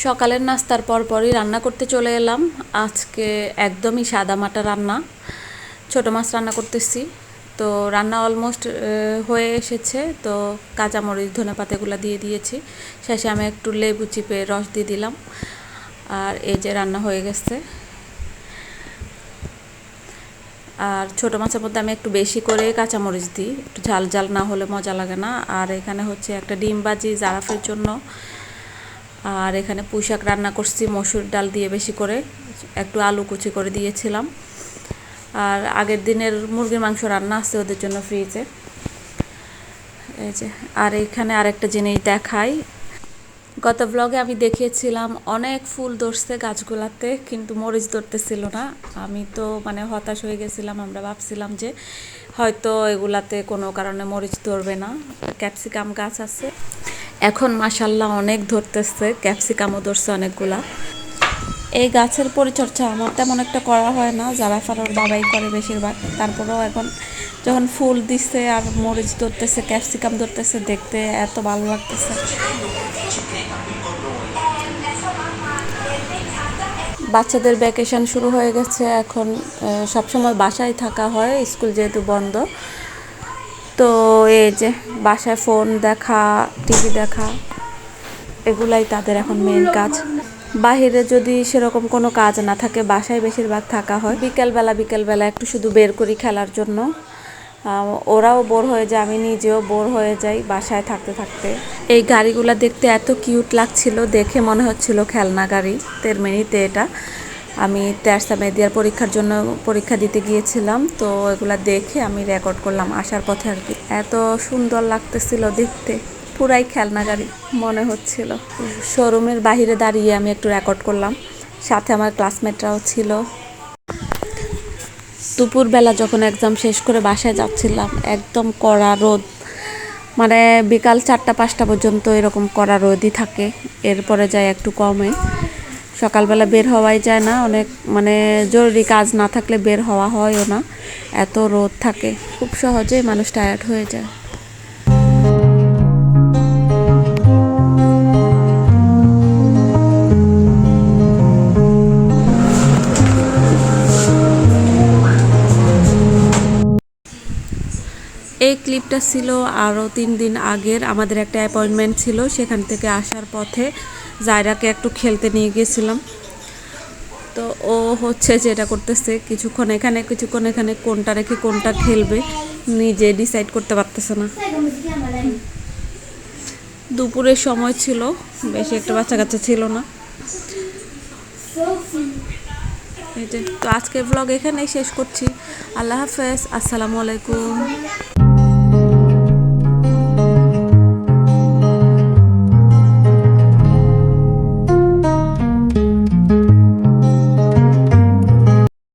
সকালের নাস্তার পরপরই রান্না করতে চলে এলাম। আজকে একদমই সাদামাটা রান্না, ছোট মাছ রান্না করতেছি। তো রান্না অলমোস্ট হয়ে এসেছে। তো কাঁচামরিচ ধনেপাতা এগুলো দিয়ে দিয়েছি, শেষে আমি একটু লেবু চিপে রস দিয়ে দিলাম। আর এই যে রান্না হয়ে গেছে। আর ছোটো মাছের মধ্যে আমি একটু বেশি করে কাঁচামরিচ দিই, একটু ঝাল ঝাল না হলে মজা লাগে না। আর এখানে হচ্ছে একটা ডিম ভাজি জারাফের জন্য। আর এখানে পুঁই শাক রান্না করছি মসুর ডাল দিয়ে, বেশি করে একটু আলু কুচি করে দিয়েছিলাম। আর আগের দিনের মুরগির মাংস রান্না আছে ওদের জন্য ফ্রিজে। এই যে, আর এখানে আরেকটা জিনিস দেখাই, গত ব্লগে আমি দেখিয়েছিলাম অনেক ফুল ধরছে গাছগুলাতে, কিন্তু মরিচ ধরতেছিল না। আমি তো মানে হতাশ হয়ে গেছিলাম। আমরা ভাবছিলাম যে হয়তো এগুলাতে কোনো কারণে মরিচ ধরবে না। ক্যাপসিকাম গাছ আছে, এখন মাশাল্লাহ অনেক ধরতেছে, ক্যাপসিকামও ধরছে অনেকগুলা। এই গাছের পরিচর্যা আমার তেমন একটা করা হয় না, জারাফার ওর বাবাই করে বেশিরভাগ। তারপরেও এখন যখন ফুল দিচ্ছে আর মরিচ ধরতেছে, ক্যাপসিকাম ধরতেছে, দেখতে এত ভালো লাগতেছে। বাচ্চাদের ভ্যাকেশন শুরু হয়ে গেছে, এখন সবসময় বাসায় থাকা হয়, স্কুল যেহেতু বন্ধ। তো এই যে বাসায় ফোন দেখা, টিভি দেখা, এগুলাই তাদের এখন মেইন কাজ। বাহিরে যদি সেরকম কোনো কাজ না থাকে, বাসায় বেশিরভাগ থাকা হয়। বিকেলবেলা একটু শুধু বের করি খেলার জন্য। ওরাও বোর হয়ে যায়, আমি নিজেও বোর হয়ে যাই বাসায় থাকতে থাকতে। এই গাড়িগুলো দেখতে এত কিউট লাগছিল, দেখে মনে হচ্ছিল খেলনা গাড়ি। তেরমিনিতে এটা আমি তেরসা মেদিয়ার পরীক্ষার জন্য পরীক্ষা দিতে গিয়েছিলাম, তো এগুলা দেখে আমি রেকর্ড করলাম আসার পথে আর কি। এত সুন্দর লাগতেছিল দেখতে, পুরাই খেলনা গাড়ি মনে হচ্ছিল। শোরুমের বাহিরে দাঁড়িয়ে আমি একটু রেকর্ড করলাম, সাথে আমার ক্লাসমেটরাও ছিল। দুপুরবেলা যখন এক্সাম শেষ করে বাসায় যাচ্ছিলাম, একদম কড়া রোদ, মানে বিকাল 4টা-5টা পর্যন্ত এরকম কড়া রোদই থাকে, এরপরে যায় একটু কমে। সকালবেলা বের হওয়াই যায় না, অনেক মানে জরুরি কাজ না থাকলে বের হওয়া হয়ও না, এত রোদ থাকে। খুব সহজেই মানুষ টায়ার্ড হয়ে যায়। এই ক্লিপটা ছিল আরও 3 দিন আগের। আমাদের একটা অ্যাপয়েন্টমেন্ট ছিল, সেখান থেকে আসার পথে জায়রাকে একটু খেলতে নিয়ে গিয়েছিলাম। তো ও হচ্ছে যেটা করতেছে, কিছুক্ষণ এখানে কিছুক্ষণ এখানে, কোনটা রেখে কোনটা খেলবে নিজে ডিসাইড করতে পারতেছে না। দুপুরের সময় ছিল, বেশি একটা বাচ্চা কাচ্চা ছিল না। এই যে, তো আজকের ব্লগ এখানেই শেষ করছি। আল্লাহ হাফেজ, আসসালামু আলাইকুম।